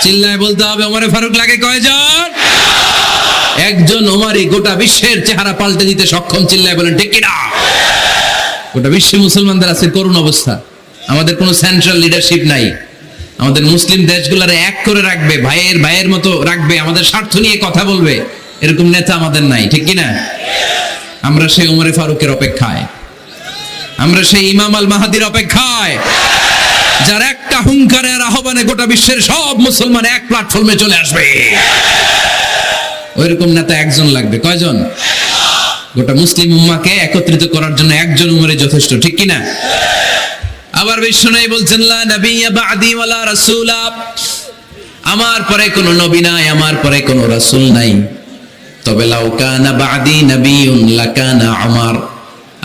চিল্লায় বলতে হবে, ওমরে ফারুক লাগে কয়জন? 1 জন। ওমরই গোটা বিশ্বের চেহারা পাল্টে দিতে সক্ষম। চিল্লায় বলেন ঠিক কিনা? গোটা বিশ্বে মুসলমানদের আছে করুণ অবস্থা। আমাদের কোনো সেন্ট্রাল লিডারশিপ নাই। আমাদের মুসলিম দেশগুলোরে এক করে রাখবে, ভাইয়ের ভাইয়ের মতো রাখবে, আমাদের স্বার্থ নিয়ে কথা বলবে, এরকম নেতা আমাদের নাই, ঠিক কিনা? আমরা সেই ওমরে ফারুকের অপেক্ষায়, আমরা সেই ইমাম আল মাহাদির অপেক্ষায়, যার একটা হুঙ্কারের আহ্বানে গোটা বিশ্বের সব মুসলমান এক প্ল্যাটফর্মে চলে আসবে। ওইরকম নেতা একজন লাগবে। কয়জন? গোটা মুসলিম উম্মাহকে একত্রিত করার জন্য একজন উমরে যথেষ্ট, ঠিক কিনা? আবার বিশ্বনবী বলছেন, লা নাবিয়্যা বা'দি ওয়ালা রাসূলা, আমার পরে কোনো নবী নাই, আমার পরে কোনো রাসূল নাই। তবে লাউ কানা বা'দি নাবিয়্যুন লাকানা উমর,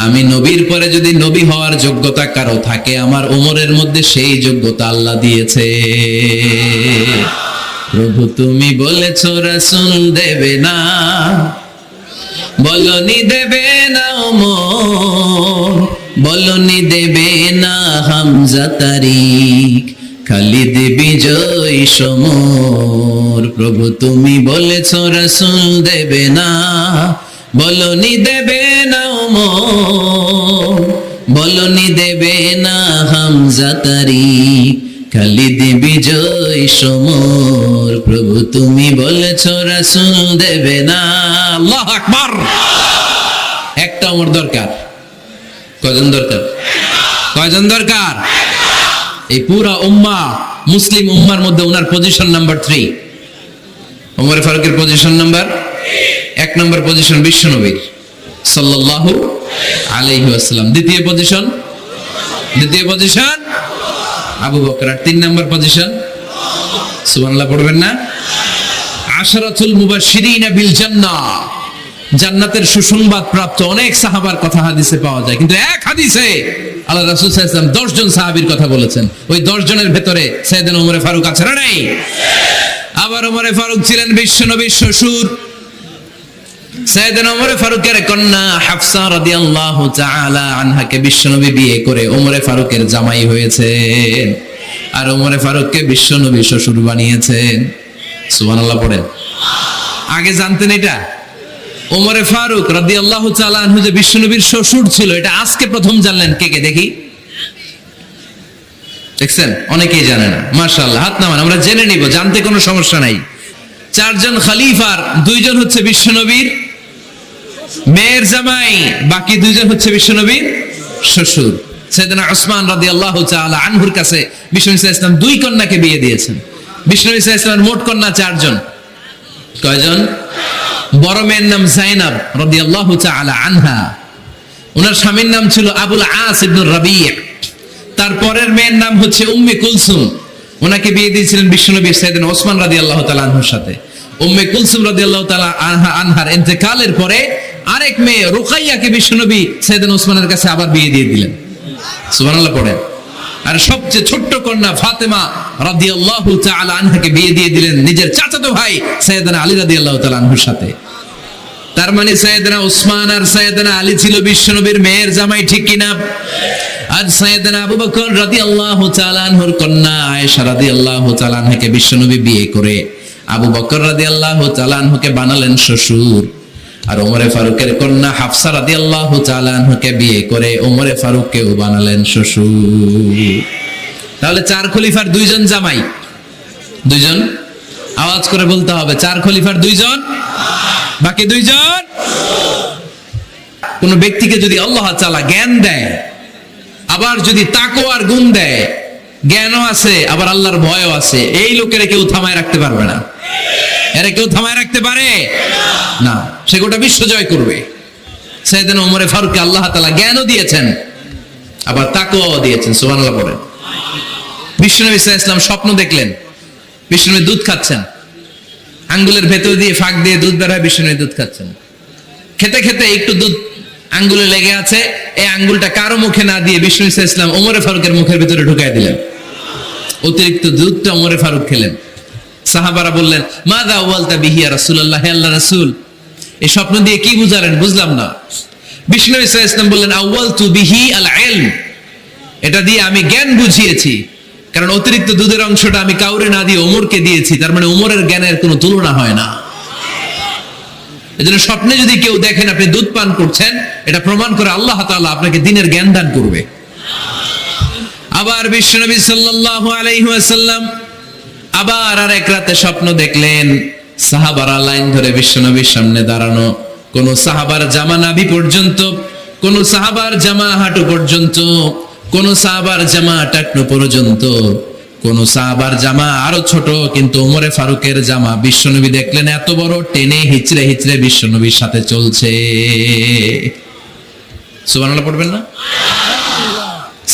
আমি নবীর পরে যদি নবী হওয়ার যোগ্যতা কারো থাকে, আমার উমরের মধ্যে সেই যোগ্যতা আল্লাহ দিয়েছে। প্রভু তুমি বলেছো রাসূল দেবে না, বলনি দেবে না ওমর, বলনি দেবে না হামজা তারিক, খালিদ বিজয় সমর। প্রভু তুমি বলেছো রাসূল দেবে না, বলনি দেবে না ওমর, বলনি দেবে না হামজা তারিক, খালিদ বিজয় সমর। প্রভু তুমি বলেছো রাসূল দেবে না। আল্লাহু আকবার। একটা ওমর দরকার। কয়জন দরকার? কয়জন দরকার? এই পুরা উম্মাহ, মুসলিম উম্মার মধ্যে ওনার পজিশন নাম্বার 3। ওমর ফারুকের পজিশন নাম্বার 1 নম্বর পজিশন বিশ্বনবীর সাল্লাল্লাহু আলাইহি ওয়াসাল্লাম। দ্বিতীয় পজিশন আবু বকর। আর 3 নম্বর পজিশন সুবহানাল্লাহ পড়বেন না? আশরাতুল মুবাশশিরিনা বিল জান্নাহ, জান্নাতের সুসংবাদ প্রাপ্ত অনেক সাহাবার কথা হাদিসে পাওয়া যায়, কিন্তু এক হাদিসে আল্লাহ রাসূল সাল্লাল্লাহু আলাইহি ওয়াসাল্লাম 10 জন সাহাবীর কথা বলেছেন। ওই 10 জনের ভেতরে সাইয়েদনা ওমর ফারুক আছে না নাই? আবার ওমর ফারুক ছিলেন বিশ্বনবীর শ্বশুর। সাইয়েদনা ওমর ফারুকের কন্যা হাফসা রাদিয়াল্লাহু তাআলা আনহাকে বিশ্বনবী বিয়ে করে ওমর ফারুকের জামাই হয়েছেন, আর ওমর ফারুককে বিশ্বনবী শ্বশুর বানিয়েছেন। সুবহানাল্লাহ পড়েন। আগে জানতেন এটা? ওমর ফারুক রাদিয়াল্লাহু তাআলা আনহু যে বিশ্বনবীর শ্বশুর ছিল, এটা আজকে প্রথম জানলেন কে কে? দেখি, দেখছেন? অনেকেই জানে না। মাশাআল্লাহ, হাত নামান, আমরা জেনে নিব, জানতে কোনো সমস্যা নাই। 4 জন খলিফার 2 জন হচ্ছে বিশ্বনবীর মেয়ের জামাই, বাকি 2 জন হচ্ছে বিশ্বনবীর শ্বশুর। সাইয়েদনা উসমান রাদিয়াল্লাহু তাআলা আনহুর কাছে বিশ্বনবী সাল্লাল্লাহু আলাইহি ওয়াসাল্লাম 2 কন্যাকে বিয়ে দিয়েছেন। বিশ্বনবী সাল্লাল্লাহু আলাইহি ওয়াসাল্লামের মোট কন্যা 4 জন। কয়জন? বড় মেয়ের নাম যায়েনব রাদিয়াল্লাহু তাআলা আনহা, ওনার স্বামীর নাম ছিল আবুল আস ইবনে রাবি'। তারপরের মেয়ের নাম হচ্ছে উম্মে কুলসুম, ওনাকে বিয়ে দিয়েছিলেন বিশ্বনবী সাইয়েদনা ওসমান রাদিয়াল্লাহু তাআলা আনহুর সাথে। উম্মে কুলসুম রাদিয়াল্লাহু তাআলা আনহার ইন্তেকালের পরে আরেক মেয়ে রুকাইয়াকে বিশ্বনবী সাইয়েদনা ওসমানের কাছে আবার বিয়ে দিয়ে দিলেন। সুবহানাল্লাহ পড়েন। আর সবচেয়ে ছোট্ট কন্যা ফাতেমা রাদিয়াল্লাহু তাআলা আনহাকে বিয়ে দিয়ে দিলেন নিজের চাচাতো ভাই সাইয়েদনা আলী রাদিয়াল্লাহু তাআলা আনহুর সাথে। তার মানে সাইয়েদনা ওসমান আর সাইয়েদনা আলী ছিল বিশ্বনবীর মেয়ের জামাই, ঠিক কিনা? আর সাইয়েদনা আবু বকর রাদিয়াল্লাহু তাআলা আনহুর কন্যা আয়েশা রাদিয়াল্লাহু তাআলা আনহাকে বিশ্বনবী বিয়ে করে আবু বকর রাদিয়াল্লাহু তাআলা আনহুকে বানালেন শ্বশুর। আর ওমরে ফারুকের কন্যা হাফসা রাদিয়াল্লাহু তাআলা আনহাকে বিয়ে করে ওমরে ফারুককেও বানালেন শ্বশুর। তাহলে 4 খলিফার 2 জন জামাই। 2 জন, আওয়াজ করে বলতে হবে, 4 খলিফার 2 জন, বাকি 2 জন। কোন ব্যক্তিকে যদি আল্লাহ তাআলা জ্ঞান দেয়, আবার যদি তাকওয়ার গুণ দেয়, জ্ঞানও আছে আবার আল্লাহর ভয়ও আছে, এই লোকের কেউ থামায় রাখতে পারবে না। এরা কেউ থামায় রাখতে পারে না, সে গোটা বিশ্ব জয় করবে। সাইয়েদনা ওমরে ফারুককে আল্লাহ তাআলা জ্ঞানও দিয়েছেন, আবার তাকওয়াও দিয়েছেন। সুবহানাল্লাহ পড়েন। বিশ্বনবী সাল্লাল্লাহু আলাইহি ওয়াসাল্লাম স্বপ্ন দেখলেন, বিশ্বনবী দুধ খাচ্ছেন, আঙ্গুলের ভেতর দিয়ে ফাঁক দিয়ে দুধ বের হয়, বিশ্বনবী দুধ খাচ্ছেন। খেতে খেতে একটু দুধ আঙ্গুলে লেগে আছে, এই আঙ্গুলটা কারো মুখে না দিয়ে বিশ্বনবী সাল্লাল্লাহু আলাইহি ওয়াসাল্লাম ওমরে ফারুকের মুখের ভিতরে ঢুকায় দিলেন। অতিরিক্ত দুধটা ওমরে ফারুক খেলেন। সাহাবারা বললেন, মাযা ওয়ালতা বিহি ইয়া রাসূলুল্লাহ, হে আল্লাহর রাসূল, এই স্বপ্ন দিয়ে কি বুঝালেন? বুঝলাম না। বিশ্বনবী সাল্লাল্লাহু আলাইহি ওয়াসাল্লাম বললেন, আওয়ালতু বিহি আল ইলম, এটা দিয়ে আমি জ্ঞান বুঝিয়েছি, কারণ অতিরিক্ত দুধের অংশটা আমি কাউরে না দিয়ে ওমরকে দিয়েছি, তার মানে ওমরের জ্ঞানের কোনো তুলনা হয় না। এজন্য স্বপ্নে যদি কেউ দেখেন আপনি দুধ পান করছেন, এটা প্রমাণ করে আল্লাহ তাআলা আপনাকে দ্বীনের জ্ঞান দান করবে। আবার বিশ্বনবী সাল্লাল্লাহু আলাইহি ওয়াসাল্লাম আবার আরেক রাতে স্বপ্ন দেখলেন, সাহাবারা লাইন ধরে বিশ্বনবীর সামনে দাঁড়ানো, কোন সাহাবার জামা নাভি পর্যন্ত, কোন সাহাবার জামা হাঁটু পর্যন্ত, কোন সাহাবার জামা টাকনু পর্যন্ত, কোন সাহাবার জামা আরো ছোট, কিন্তু ওমরে ফারুকের জামা বিশ্বনবী দেখলেন এত বড়, টেনে হিচড়ে হিচড়ে বিশ্বনবীর সাথে চলছে। সুবহানাল্লাহ পড়বেন না?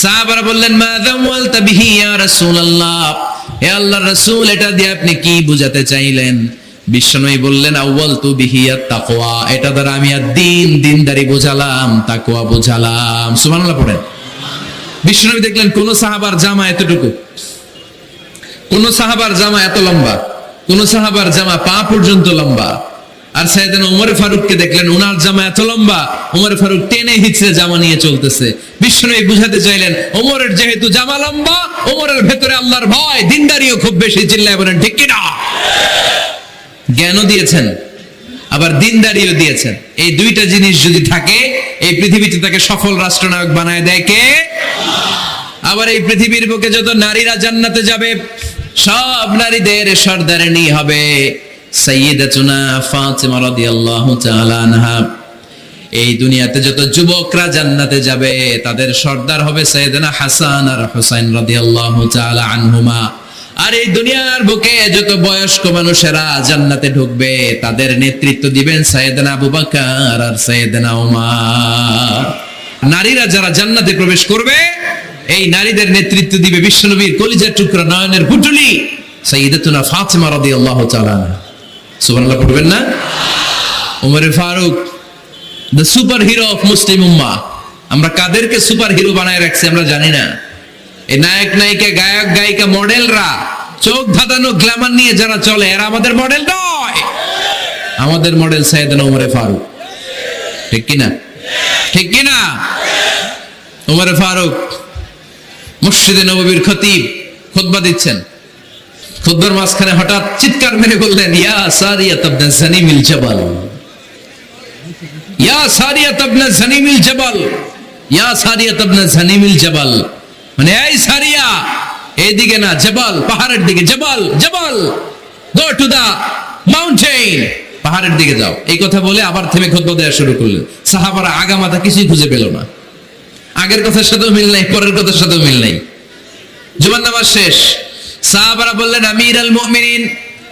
সাহাবারা বললেন, মা যাওয়ালতা বিহি ইয়া রাসূলুল্লাহ, হে আল্লাহর রাসূল, এটা দিয়ে আপনি কি বুঝাতে চাইলেন? বিশ্বনবী বললেন, আউয়ালতু বিহি আত-তাকওয়া, এটা দ্বারা আমি দ্বীন, দ্বীনদারি বোঝালাম, তাকওয়া বোঝালাম। সুবহানাল্লাহ পড়েন। বিশ্বনবী দেখলেন কোন সাহাবার জামা এতটুকু, কোন সাহাবার জামা এত লম্বা, কোন সাহাবার জামা পা পর্যন্ত লম্বা। আর সাইয়েদনা ওমর ফারুককে দেখলেন, ওনার জামা এত লম্বা, ওমর ফারুক টেনে হিচড়ে জামা নিয়ে চলতেছে। বিশ্বনবী বুঝাতে চাইলেন, ওমরের যেহেতু জামা লম্বা, ওমরের ভেতরে আল্লাহর ভয়, দ্বীনদারিও খুব বেশি। চিল্লায় বলেন ঠিক কি না? জ্ঞানও দিয়েছেন, আবার দ্বীনদারিও দিয়েছেন। এই দুইটা জিনিস যদি থাকে, এই পৃথিবীতে তাকে সফল রাষ্ট্রনায়ক বানায় দেয় কে? আবার এই পৃথিবীর বুকে যত নারীরা জান্নাতে যাবে, সব নারীদের সর্দারিনী হবে সাইয়্যিদাতুনা ফাতিমা রাদিয়াল্লাহু তাআলা আনহা। এই দুনিয়াতে যত যুবকরা জান্নাতে যাবে, তাদের সর্দার হবে সাইয়েদনা হাসান আর হুসাইন রাদিয়াল্লাহু তাআলা আনহুমা। আর এই দুনিয়ার বুকে যত বয়স্ক মানুষেরা জান্নাতে ঢুকবে, তাদের নেতৃত্ব দিবেন সাইয়েদনা আবু বকর আর সাইয়েদনা ওমর। নারীরা যারা জান্নাতে প্রবেশ করবে, এই নারীদের নেতৃত্ব দিবে বিশ্বনবীর কলিজার টুকরা, নয়নের পুটুলি সাইয়্যিদাতুনা ফাতিমা রাদিয়াল্লাহু তাআলা আনহা। সুবহানাল্লাহ পড়বেন না? Omar Farooq, the super hero of Muslim উম্মাহ। আমরা কাদেরকে সুপার হিরো বানায় রাখছি আমরা জানি না। এই নায়ক নায়িকা, গায়ক গায়িকা, মডেলরা, চোখ ধাঁধানো গ্ল্যামার নিয়ে যারা চলে, এরা আমাদের মডেল নয়। আমাদের মডেল সাইয়েদনা ওমর ফারুক। ঠিক কিনা? ঠিক কিনা? ওমর ফারুক মসজিদে নববীর খতিব খুতবা দিচ্ছেন। খুতবার মাঝখানে হঠাৎ চিৎকার মেরে বললেন, ইয়া সারিয়াত ইবনে জানিমিল জাবাল, ইয়া সারিয়াত ইবনে জানিমিল জাবাল, ইয়া সারিয়াত ইবনে জানিমিল জাবাল। মানে এই সারিয়া, এইদিকে না, জাবাল পাহাড়ের দিকে, জাবাল জাবাল, গো টু দা মাউন্টেন, পাহাড়ের দিকে যাও। এই কথা বলে আবার থেমে খুতবা দেওয়া শুরু করলেন। সাহাবারা আগামাথা কিছুই খুঁজে পেল না। আগের কথার সাথেও মিল নাই, পরের কথার সাথেও মিল নাই। জুমার নামাজ শেষ। সাহাবারা বললেন, আমির আল মুমিনিন,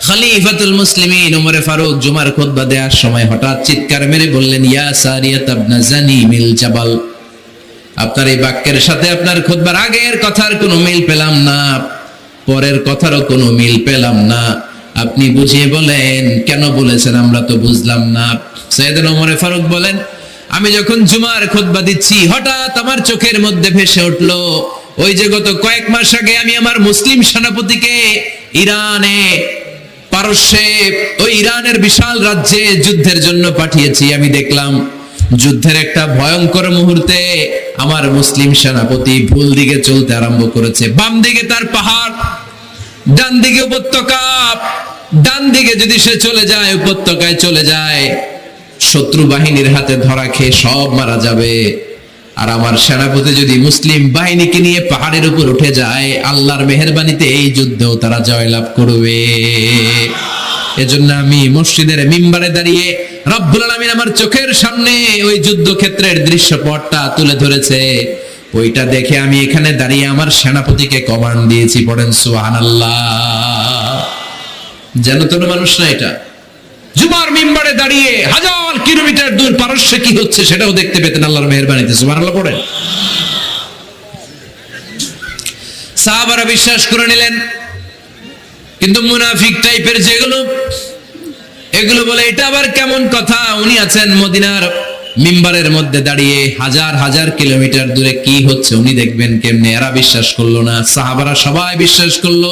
খলিফাতুল মুসলিমিন ওমর ফারুক জুমার খুতবা দেওয়ার সময় হঠাৎ চিৎকার মেরে বললেন, ইয়া সারিয়াত ইবনে জানিমিল জাবাল। আপনার এই বাক্যের সাথে আপনার খুতবার আগের কথার কোনো মিল পেলাম না, পরের কথারও কোনো মিল পেলাম না। আপনি বুঝিয়ে বলেন, কেন বলেছেন আমরা তো বুঝলাম না। সাইয়েদনা ওমর ফারুক বলেন, আমি যখন জুমার খুতবা দিচ্ছি, হঠাৎ আমার চোখের মধ্যে ভেসে উঠলো, ওই যে গত কয়েক মাস আগে আমি আমার মুসলিম সেনাপতিকে ইরানে, পারস্যে, ওই ইরানের বিশাল রাজ্যে যুদ্ধের জন্য পাঠিয়েছি। আমি দেখলাম যুদ্ধের একটা ভয়ঙ্কর মুহূর্তে আমার মুসলিম সেনাপতি ভুল দিকে চলতে আরম্ভ করেছে। বাম দিকে তার পাহাড়, ডান দিকে উপত্যকা। ডান দিকে যদি সে চলে যায়, উপত্যকায় চলে যায়, শত্রু বাহিনীর হাতে ধরা খেয়ে সব মারা যাবে। আর আমার সেনাপতি যদি মুসলিম বাহিনীকে নিয়ে পাহাড়ের উপর উঠে যায়, আল্লাহর মেহেরবানিতে এই যুদ্ধেও তারা জয়লাভ করবে। এজন্য আমি মসজিদের মিম্বারে দাঁড়িয়ে রব্বুল আলামিন আমার চোখের সামনে ওই যুদ্ধক্ষেত্রের দৃশ্যপটটা তুলে ধরেছে, ওইটা দেখে আমি এখানে দাঁড়িয়ে আমার সেনাপতিকে কমান্ড দিয়েছি। পড়েন সুবহানাল্লাহ। যেন তেন মানুষ না এটা। জুমার মিম্বারে দাঁড়িয়ে হাজার কিলোমিটার দূর পারস্যে কি হচ্ছে সেটাও দেখতে পেতেন আল্লাহর মেহেরবানিতে। সুবহানাল্লাহ পড়েন। সাহাবারা বিশ্বাস করে নিলেন, কিন্তু মুনাফিক টাইপের যেগুলো, এগুলো বলে এটা আবার কেমন কথা, উনি আছেন মদিনার মিম্বারের মধ্যে দাঁড়িয়ে, হাজার হাজার কিলোমিটার দূরে কি হচ্ছে উনি দেখবেন কেমনে। এরা বিশ্বাস করলো না। সাহাবারা সবাই বিশ্বাস করলো,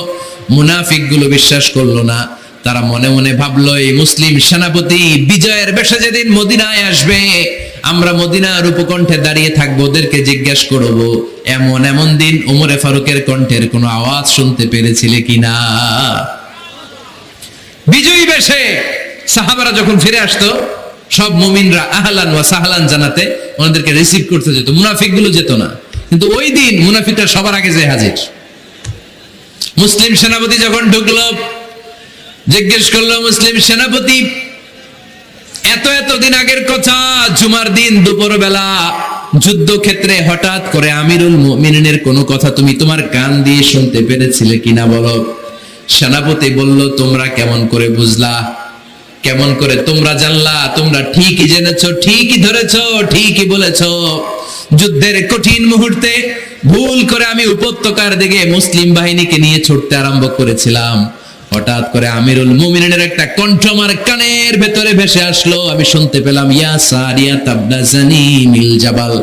মুনাফিক গুলো বিশ্বাস করলো না। তারা মনে মনে ভাবলো, এই মুসলিম সেনাপতি বিজয়ের বেশে যেদিন মদিনায় আসবে, আমরা মদিনার উপকণ্ঠে দাঁড়িয়ে থাকবো, ওদেরকে জিজ্ঞেস করব, এমন এমন দিন ওমরে ফারুকের কণ্ঠের কোনো আওয়াজ শুনতে পেরেছিলে কিনা। বিজয়ী বেশে সাহাবারা যখন ফিরে আসতো, সব মুমিনরা আহলান ওয়া সাহলান জানাতে ওনাদেরকে রিসিভ করতে যেত, মুনাফিকগুলো যেত না। কিন্তু ওই দিন মুনাফিকরা সবার আগে যায় হাজির। মুসলিম সেনাপতি যখন ঢুকলো, জিজ্ঞেস করলো মুসলিম সেনাপতি, এত দিন আগের কথা, জুমার দিন দুপুরবেলা যুদ্ধক্ষেত্রে হঠাৎ করে আমিরুল মুমিনিনের কোনো কথা তুমি তোমার কান দিয়ে শুনতে পেরেছিলে কিনা বলো। সেনাপতি বলল, তোমরা কেমন করে বুঝলা, কেমন করে তোমরা জানলা? তোমরা ঠিকই জেনেছো, ঠিকই ধরেছো, ঠিকই বলেছো। যুদ্ধের কঠিন মুহূর্তে ভুল করে আমি উপত্যকার দিকে মুসলিম বাহিনীকে নিয়ে ছুটতে আরম্ভ করেছিলাম। হঠাৎ করে আমিরুল মুমিনিনের একটা কণ্ঠ আমার কানের ভেতরে ভেসে আসলো। আমি শুনতে পেলাম, ইয়া সারিয়া তাবনাজানি মিল জাবাল,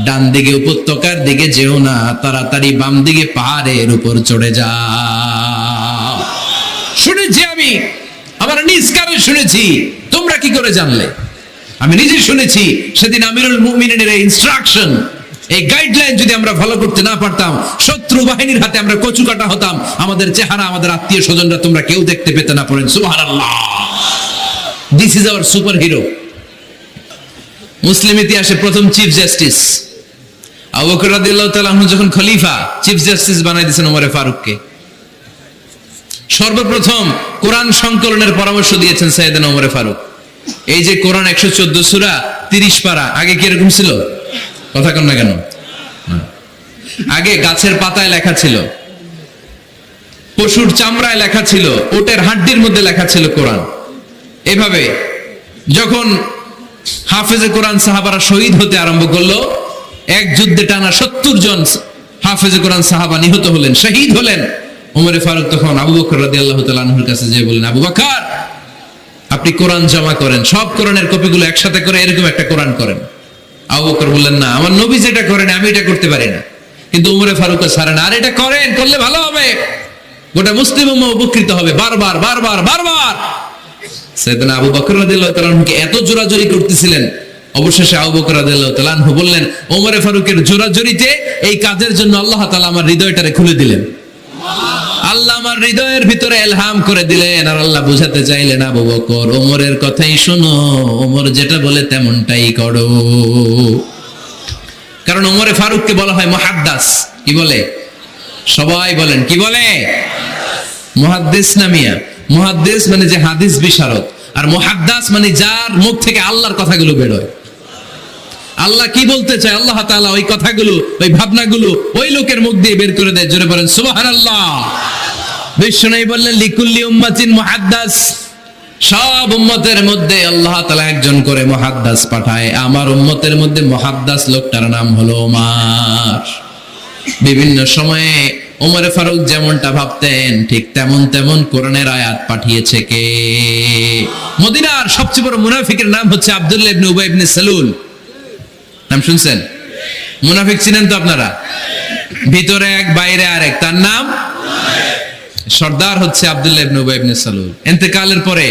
ডান দিকে উপত্যকার দিকে যেও না, তাড়াতাড়ি বাম দিকে পাহাড়ের উপর চড়ে যাও। শুনেছি আমি, আমার নিজ কানে শুনেছি। তোমরা কি করে জানলে? আমি নিজে শুনেছি। সেদিন আমিরুল মুমিনিনের এই ইনস্ট্রাকশন, এই গাইডলাইন যদি আমরা ফলো করতে না পারতাম, শত্রু বাহিনীর হাতে আমরা কচু কাটা হতাম। আমাদের চেহারা, আমাদের আত্মীয় স্বজনরা তোমরা কেউ দেখতে পেতে না। পড়েন সুবহানাল্লাহ। This is our super hero. Muslim ইতিহাসে প্রথম চিফ জাস্টিস আবু বকর রাদিয়াল্লাহু তাআলা আনহু যখন খলিফা, চিফ জাস্টিস বানাই দিয়েছেন ওমরে ফারুককে। সর্বপ্রথম কোরআন সংকলনের পরামর্শ দিয়েছেন সাইয়েদনা ওমরে ফারুক। এই যে কোরআন 114 সূরা 30 পারা, আগে কি এরকম ছিল? কথা কন না কেন? আগে গাছের পাতায় লেখা ছিল, পশুর চামড়ায় লেখা ছিল, ওটের হাড্ডির মধ্যে লেখা ছিল কোরআন। এভাবে যখন হাফেজে কোরআন সাহাবারা শহীদ হতে আরম্ভ করলো, এক যুদ্ধে টানা 70 জন হাফেজে কোরআন সাহাবা নিহত হলেন, শহীদ হলেন। ওমরে ফারুক তখন আবু বকর রাদিয়াল্লাহু তাআলা আনহুর কাছে যেয়ে বলেন, আবু বকর, আপনি কোরআন জমা করেন, সব কোরআনের কপিগুলো একসাথে করে এরকম একটা কোরআন করেন। আবু বকর বললেন, না, আমার নবী যেটা করেন আমি এটা করতে পারি না। কিন্তু ওমরে ফারুক ছাড়েন, আর এটা করেন, করলে ভালো হবে, গোটা মুসলিম উম্মাহ উপকৃত হবে। বারবার বারবার বারবার সাইয়েদনা আবু বকর রাদিয়াল্লাহু তাআলা আনহুকে এত জোরাজুরি করতেছিলেন, অবশেষে আবু বকর রাদিয়াল্লাহু তাআলা আনহু বললেন, ওমরে ফারুকের জোরাজুরিতে এই কাজের জন্য আল্লাহ তাআলা আমার হৃদয়টারে খুলে দিলেন। আল্লাহ আমার হৃদয়ের ভিতরে ইলহাম করে দিলেন। আর আল্লাহ বুঝাতে চাইলেন, আবু বকর, ওমরের কথাই শোনো, ওমর যেটা বলে তেমনটাই করো। কারণ ওমরে ফারুককে বলা হয় মুহাদ্দিস। কি বলে? সবাই বলেন, কি বলে? মুহাদ্দিস না মিয়া? মুহাদ্দিস মানে যে হাদিস বিশারদ, আর মুহাদ্দিস মানে যার মুখ থেকে আল্লাহর কথাগুলো বের হয়। আল্লাহ কি বলতে চায়, আল্লাহ তাআলা ওই কথাগুলো, ওই ভাবনাগুলো ওই লোকের মুখ দিয়ে বের করে দেয়। জোরে বলেন সুবহানাল্লাহ। বিশ্বনবী বললেন, লিকুল্লি উম্মাতিন মুহাদ্দিস, সব উম্মতের মধ্যে আল্লাহ তাআলা একজন করে মুহাদ্দিস পাঠায়। আমার উম্মতের মধ্যে মুহাদ্দিস লোকটার নাম হলো ওমর। বিভিন্ন সময়ে ওমরে ফারুক যেমনটা ভাবতেন, ঠিক তেমন কোরআনের আয়াত পাঠিয়েছে কে? মদিনার সবচেয়ে বড় মুনাফিকের নাম হচ্ছে আব্দুল্লাহ ইবনে উবাই ইবনে সালুল। নাম শুনছেন? মুনাফিক চিনেন তো আপনারা? ভিতরে এক, বাইরে আরেক, তার নাম সর্দার হচ্ছে আব্দুল্লাহ ইবনে উবাই ইবনে সালুল। ইন্তেকালের পরে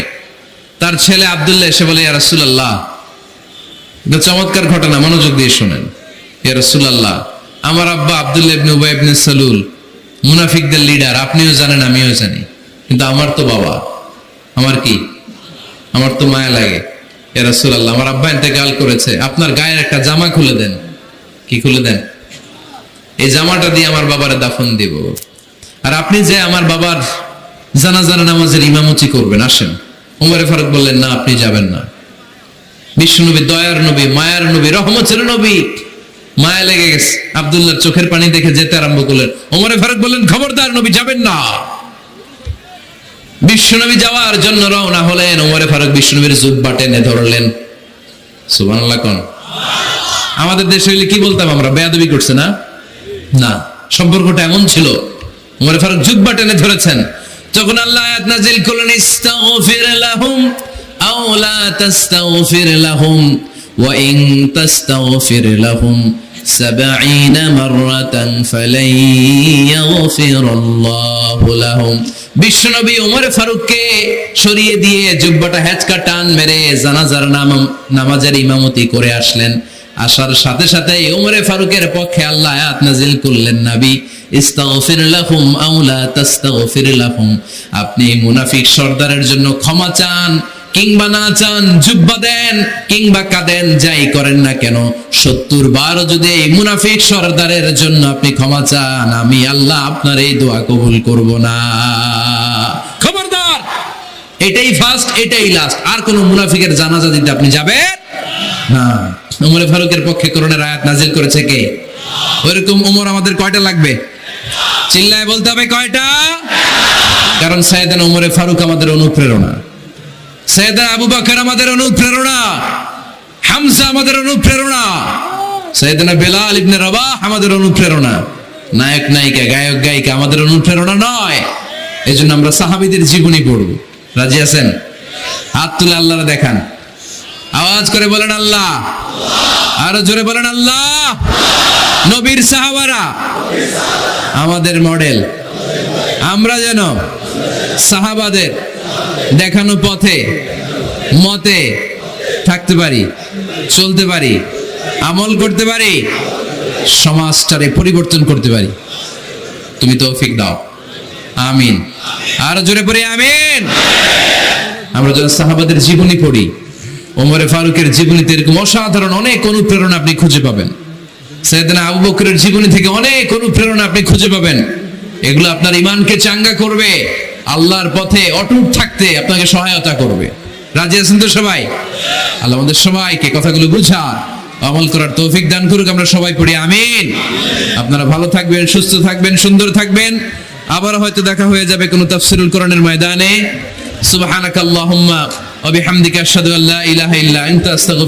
তার ছেলে আব্দুল্লাহ এসে বলে, ইয়া রাসূলুল্লাহ, এটা চমৎকার ঘটনা, মনোযোগ দিয়ে শুনেন। ইয়া রাসূলুল্লাহ, আমার আব্বা আব্দুল্লাহ ইবনে উবাই ইবনে সালুল মুনাফিকদের লিডার, আপনিও জানেন আমিও জানি, কিন্তু আমার তো বাবা, আমার কি, আমার তো মায়া লাগে। ইয়া রাসূলুল্লাহ, আমার আব্বা ইন্তেকাল করেছে, আপনার গায়ের একটা জামা খুলে দেন। কি খুলে দেন? এই জামাটা দিয়ে আমার বাবারে দাফন দিব, আর আপনি যে আমার বাবার জানাজার নামাজের ইমামতি করবেন, আসেন। ওমরে ফারুক বললেন, না, আপনি যাবেন না। বিশ্বনবী দয়ার নবী, মায়ার নবী, রহমতের নবী, মায়া লেগে গেছে, আব্দুল্লাহর চোখের পানি দেখে যেতে আরম্ভ করলেন। ওমরে ফারুক বললেন, খবরদার, নবী যাবেন না। বিশ্বনবী যাওয়ার জন্য রওনা হলেন। ওমরে ফারুক বিশ্বনবীর জুব্বা টেনে ধরলেন। সুবহানাল্লাহ কোন? আমাদের দেশে হইলে কি বলতাম আমরা? বেয়াদবি করছে না? না, সম্পর্কটা এমন ছিল। ওমরে ফারুক জুব্বা টেনে ধরেছেন। যখন আল্লাহ আয়াত নাযিল করলেন, ইস্তাগফির লাহুম আও লা তাস্তাগফির লাহুম ওয়া ইন তাস্তাগফির লাহুম 70 মাররাতান ফালাই ইয়াগফিরাল্লাহু লাহুম। বিশ্বনবী ওমরে ফারুককে সরিয়ে দিয়ে জুব্বাটা হেঁচকা টান মেরে জানাজার নামাজের ইমামতি করে আসলেন। আসার সাথে সাথে ওমরে ফারুকের পক্ষে আল্লাহ আয়াত নাযিল করলেন, নবী, ইস্তাগফির লাহুম আও লা তাস্তাগফির লাহুম, আপনি মুনাফিক সর্দারের জন্য ক্ষমা চান কিংবা নাচান, জুব্বা দেন, কিংবা কাঁদেন, যাই করেন না কেন, 70 বার যদি এই মুনাফিক সরদারের জন্য আপনি ক্ষমা চান, আমি আল্লাহ আপনার এই দোয়া কবুল করব না। খবরদার, এটাই ফার্স্ট, এটাই লাস্ট। আর কোন মুনাফিকের জানাজা দিতে আপনি যাবেন না। ওমর ফারুকের পক্ষে করোনার আয়াত নাজিল করেছে কে? ওইরকম ওমর আমাদের কয়টা লাগবে? চিল্লায় বলতে হবে কয়টা? কারণ সাইয়েদনা ওমর ফারুক আমাদের অনুপ্রেরণা, সাইয়েদনা আবু বকর আমাদের অনুপ্রেরণা, হামজা আমাদের অনুপ্রেরণা, সাইয়েদনা বেলাল ইবনে রাবাহ আমাদের অনুপ্রেরণা। নায়ক নায়িকা, গায়ক গায়িকা আমাদের অনুপ্রেরণা নয়। এজন্য আমরা সাহাবীদের জীবনী পড়ব। রাজি আছেন? হাত তুলে আল্লাহরে দেখান, আওয়াজ করে বলেন আল্লাহ, আরো জোরে বলেন আল্লাহ। নবীর সাহাবারা আমাদের মডেল, আমরা যেন সাহাবাদের দেখানো পথে মতে থাকতে পারি, চলতে পারি, আমল করতে পারি, সমাজটারে পরিবর্তন করতে পারি। তুমি তৌফিক দাও, আমিন। আরো জোরে পড়ি আমিন। আমরা যেন সাহাবাদের জীবনী পড়ি, ওমর ফারুকের জীবনীতে এরকম অসাধারণ অনেক অনুপ্রেরণা আপনি খুঁজে পাবেন। সাইয়েদনা আবু বকরের জীবনী থেকে অনেক অনুপ্রেরণা আপনি খুঁজে পাবেন। এগুলো আপনার ঈমানকে চাঙ্গা করবে, আল্লাহর পথে অটুট থাকতে আপনাকে সহায়তা করবে। রাজি আছেন তো সবাই? আল্লাহ আমাদের সবাইকে কথাগুলো বুঝা আমল করার তৌফিক দান করুক। আমরা সবাই পড়ি আমিন। আপনারা ভালো থাকবেন, সুস্থ থাকবেন, সুন্দর থাকবেন। আবার হয়তো দেখা হয়ে যাবে কোনো তাফসীরুল কোরআনের ময়দানে। সুবহানাকাল্লাহুম্মা ওয়া বিহামদিকা আশহাদু আল্লা ইলাহা ইল্লা আনতা আস্তাগফিরুকা